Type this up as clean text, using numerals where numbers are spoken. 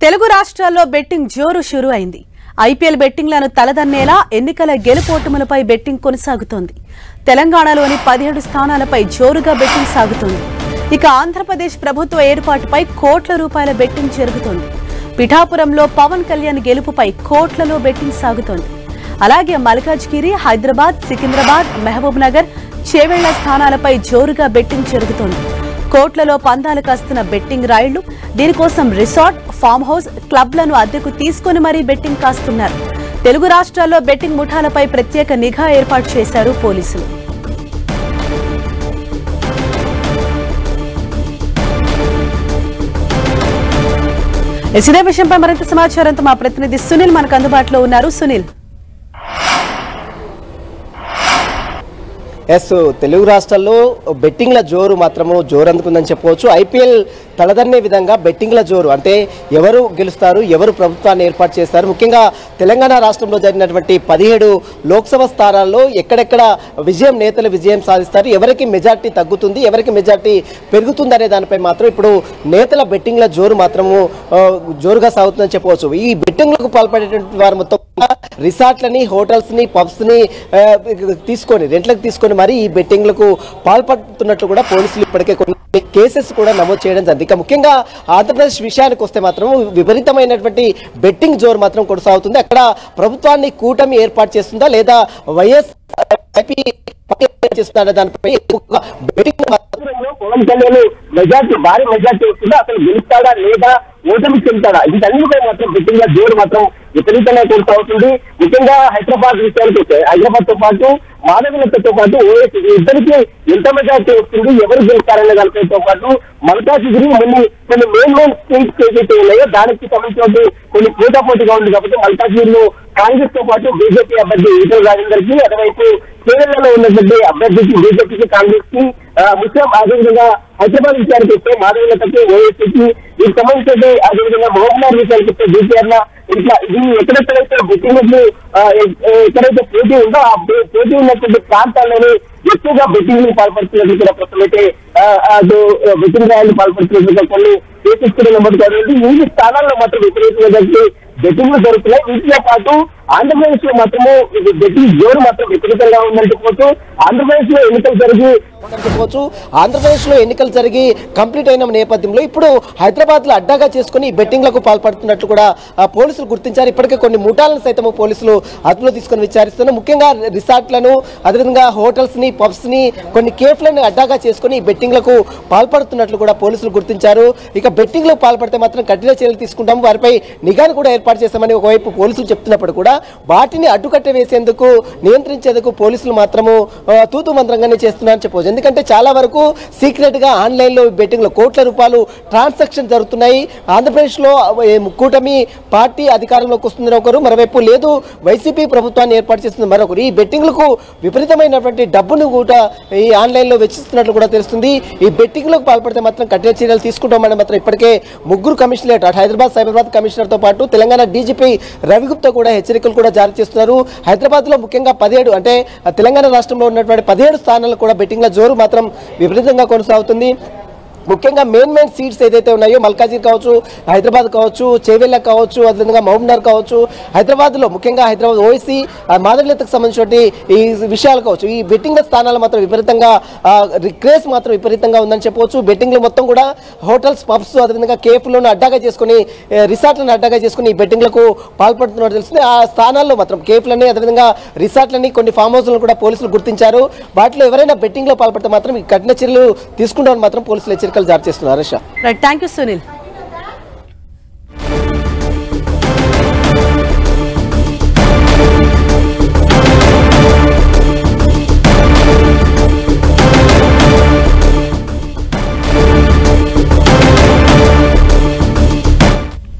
తెలుగు రాష్ట్రాల్లో బెట్టింగ్ జోరు షురు అయింది. ఐపీఎల్ బెట్టింగ్లను తలదన్నేలా ఎన్నికల గెలుపోటములపై బెట్టింగ్ కొనసాగుతోంది. తెలంగాణలోని 17 స్థానాలపై జోరుగా బెట్టింగ్ సాగుతోంది. ఇక ఆంధ్రప్రదేశ్ ప్రభుత్వ ఏర్పాటుపై కోట్ల రూపాయల బెట్టింగ్ జరుగుతోంది. పిఠాపురంలో పవన్ కళ్యాణ్ గెలుపుపై కోట్లలో బెట్టింగ్ సాగుతోంది. అలాగే మల్కాజ్గిరి, హైదరాబాద్, సికింద్రాబాద్, మహబూబ్ నగర్, చేవెళ్ల స్థానాలపై జోరుగా బెట్టింగ్ జరుగుతోంది. కోట్లలో పందాలు కాస్తున్న బెట్టింగ్ రాయుళ్లు దీనికోసం రిసార్ట్, ఫామ్ హౌస్, క్లబ్లను అద్దెకు తీసుకుని మరీ బెట్టింగ్ కాస్తున్నారు. తెలుగు రాష్ట్రాల్లో బెట్టింగ్ ముఠాలపై ప్రత్యేక నిఘా ఏర్పాటు చేశారు పోలీసులు. ఇదే విషయంపై మరింత సమాచారంతో మా ప్రతినిధి సునీల్ మనకు అందుబాటులో ఉన్నారు. సునీల్, తెలుగు రాష్ట్రాల్లో బెట్టింగ్ల జోరు మాత్రము జోరు అందుకుందని చెప్పవచ్చు. ఐపీఎల్ తలదన్నే విధంగా బెట్టింగ్ల జోరు, అంటే ఎవరు గెలుస్తారు, ఎవరు ప్రభుత్వాన్ని ఏర్పాటు చేస్తారు. ముఖ్యంగా తెలంగాణ రాష్ట్రంలో జరిగినటువంటి 17 లోక్సభ స్థానాల్లో ఎక్కడెక్కడ నేతలు విజయం సాధిస్తారు, ఎవరికి మెజార్టీ తగ్గుతుంది, ఎవరికి మెజార్టీ పెరుగుతుంది అనే దానిపై మాత్రం ఇప్పుడు నేతల బెట్టింగ్ల జోరు మాత్రము జోరుగా సాగుతుందని చెప్పవచ్చు. ఈ బెట్టింగ్లకు పాల్పడేటువంటి వారు మొత్తం రిసార్ట్లని, హోటల్స్ని, పబ్స్ని తీసుకొని రెంట్లకు తీసుకొని మరి ఈ బెట్టింగ్లకు పాల్పడుతున్నట్లు కూడా పోలీసులు ఇప్పటికే కొన్ని కేసెస్ కూడా నమోదు చేయడం జరిగింది. ఇక ముఖ్యంగా ఆంధ్రప్రదేశ్ విషయానికి వస్తే మాత్రం విపరీతమైనటువంటి బెట్టింగ్ జోరు మాత్రం కొనసాగుతుంది. అక్కడ ప్రభుత్వాన్ని కూటమి ఏర్పాటు చేస్తుందా లేదా వైఎస్ చేస్తున్నా దానిపై పవన్ కళ్యాణ్ మెజార్టీ, భారీ మెజార్టీ వస్తుందా, అసలు గెలుస్తాడా లేదా ఓటమి చెందుతాడా, వీటన్నిటిపై మాత్రం బెట్టింగ్ జోరు మాత్రం విపరీతంగా కొనసాగుతుంది. ముఖ్యంగా హైదరాబాద్ విషయానికి వస్తే హైదరాబాద్ తో పాటు మాధవలతో పాటు ఓఎస్ ఇద్దరికి ఎంత మెజార్టీ వస్తుంది, ఎవరు గెలుస్తారనే దానిపైతో పాటు మల్కాజ్గిరి కొన్ని మెయిన్ స్టేట్స్ ఏదైతే ఉన్నాయో దానికి సంబంధించిన కొన్ని పోటాపోటీగా ఉంది. కాబట్టి మల్కాజ్గిరిలో కాంగ్రెస్ తో పాటు బీజేపీ అభ్యర్థి ఈటల రాజేందర్ కి, అటువైపు కేరళలో ఉన్నటువంటి అభ్యర్థికి బీజేపీకి, కాంగ్రెస్ కి, ముస్లిం అదేవిధంగా హైదరాబాద్ విషయానికి వస్తే మాధవలతకి, ఓఎస్సీకి వీటికి సంబంధించి అదేవిధంగా మహబూబ్నగర్ విషయానికి వస్తే బీపీఆర్ ఇట్లా ఇది ఎక్కడెక్కడైతే బెట్టింగ్ ఎక్కడైతే పోటీ ఉందో ఆ పోటీ ఉన్నటువంటి ప్రాంతాల్లోనే ఎక్కువగా బెట్టింగ్ పాల్పడుతున్నట్లు కూడా ప్రస్తుతం అయితే బెట్టింగ్ రాయలు పాల్పడుతున్నట్లుగా కొన్ని కేసెస్ కూడా నమోదు కావాలి. ఈ స్థానాల్లో మాత్రం విపరీతంగా బెట్టింగ్లు జరుగుతున్నాయి. వీటితో పాటు ఆంధ్రప్రదేశ్ లో మాత్రము బెట్టింగ్ జోరు మాత్రం విపరీతంగా ఉందని చెప్పవచ్చు. ఆంధ్రప్రదేశ్ లో ఎన్నికలు జరిగి కంప్లీట్ అయిన నేపథ్యంలో ఇప్పుడు హైదరాబాద్ లో అడ్డాగా చేసుకుని బెట్టింగ్లకు పాల్పడుతున్నట్లు కూడా పోలీసులు గుర్తించారు. ఇప్పటికే కొన్ని ముఠాలను సైతం పోలీసులు అదుపులో తీసుకుని విచారిస్తున్నారు. ముఖ్యంగా రిసార్ట్లను, అదేవిధంగా హోటల్స్ ని, పబ్స్ ని, కొన్ని కేఫ్లను అడ్డాగా చేసుకుని బెట్టింగ్లకు పాల్పడుతున్నట్లు కూడా పోలీసులు గుర్తించారు. ఇక బెట్టింగ్లకు పాల్పడితే మాత్రం కఠిన చర్యలు తీసుకుంటాము, వారిపై నిఘాను కూడా ఏర్పాటు చేస్తామని ఒకవైపు పోలీసులు చెప్తున్నప్పుడు కూడా వాటిని అడ్డుకట్ట వేసేందుకు, నియంత్రించేందుకు పోలీసులు మాత్రము తూతు మంత్రంగానే చేస్తున్నారని చెప్పవచ్చు. ఎందుకంటే చాలా వరకు సీక్రెట్ గా ఆన్లైన్ లో బెట్టింగ్ లో కోట్ల రూపాయలు ట్రాన్సాక్షన్ జరుగుతున్నాయి. ఆంధ్రప్రదేశ్ లో కూటమి పార్టీ అధికారంలోకి వస్తుంది ఒకరు, మరోవైపు లేదు వైసీపీ ప్రభుత్వాన్ని ఏర్పాటు చేస్తుంది మరొకరు. ఈ బెట్టింగ్లకు విపరీతమైనటువంటి డబ్బును కూడా ఈ ఆన్లైన్ లో వెచ్చిస్తున్నట్లు కూడా తెలుస్తుంది. ఈ బెట్టింగ్లకు పాల్పడితే మాత్రం కఠిన చర్యలు తీసుకుంటామని మాత్రం ఇప్పటికే ముగ్గురు కమిషనరేట్, హైదరాబాద్ సైబరాబాద్ కమిషనర్ తో పాటు తెలంగాణ డీజీపీ రవిగుప్తా కూడా హెచ్చరికలు కూడా జారీ చేస్తున్నారు. హైదరాబాద్ లో ముఖ్యంగా 17 అంటే తెలంగాణ రాష్ట్రంలో ఉన్నటువంటి 17 స్థానాలు కూడా బెట్టింగ్ల జోరు మాత్రం విపరీతంగా కొనసాగుతుంది. ముఖ్యంగా మెయిన్ సీట్స్ ఏదైతే ఉన్నాయో మల్కాజ్గిరి కావచ్చు, హైదరాబాద్ కావచ్చు, చేవెళ్ళ కావచ్చు, అదేవిధంగా మహబూబ్నగర్ కావచ్చు, హైదరాబాద్లో ముఖ్యంగా హైదరాబాద్ ఓవైసీ మాధవలతకు సంబంధించిన ఈ విషయాలు కావచ్చు, ఈ బెట్టింగ్ల స్థానాలు మాత్రం విపరీతంగా క్రేజ్ మాత్రం విపరీతంగా ఉందని చెప్పవచ్చు. బెట్టింగ్లు మొత్తం కూడా హోటల్స్, పబ్స్, అదేవిధంగా కేఫ్లను అడ్డాగా చేసుకుని, రిసార్ట్లను అడ్డాగా చేసుకుని ఈ బెట్టింగ్లకు పాల్పడుతున్నట్టు తెలుస్తుంది. ఆ స్థానాల్లో మాత్రం కేఫ్లని, అదేవిధంగా రిసార్ట్లని, కొన్ని ఫామ్ హౌస్లను కూడా పోలీసులు గుర్తించారు. వాటిలో ఎవరైనా బెట్టింగ్లో పాల్పడితే మాత్రం ఈ కఠిన చర్యలు తీసుకుంటామని మాత్రం పోలీసులు హెచ్చరికలు జారీ చేస్తున్నారు. Thank you Sunil.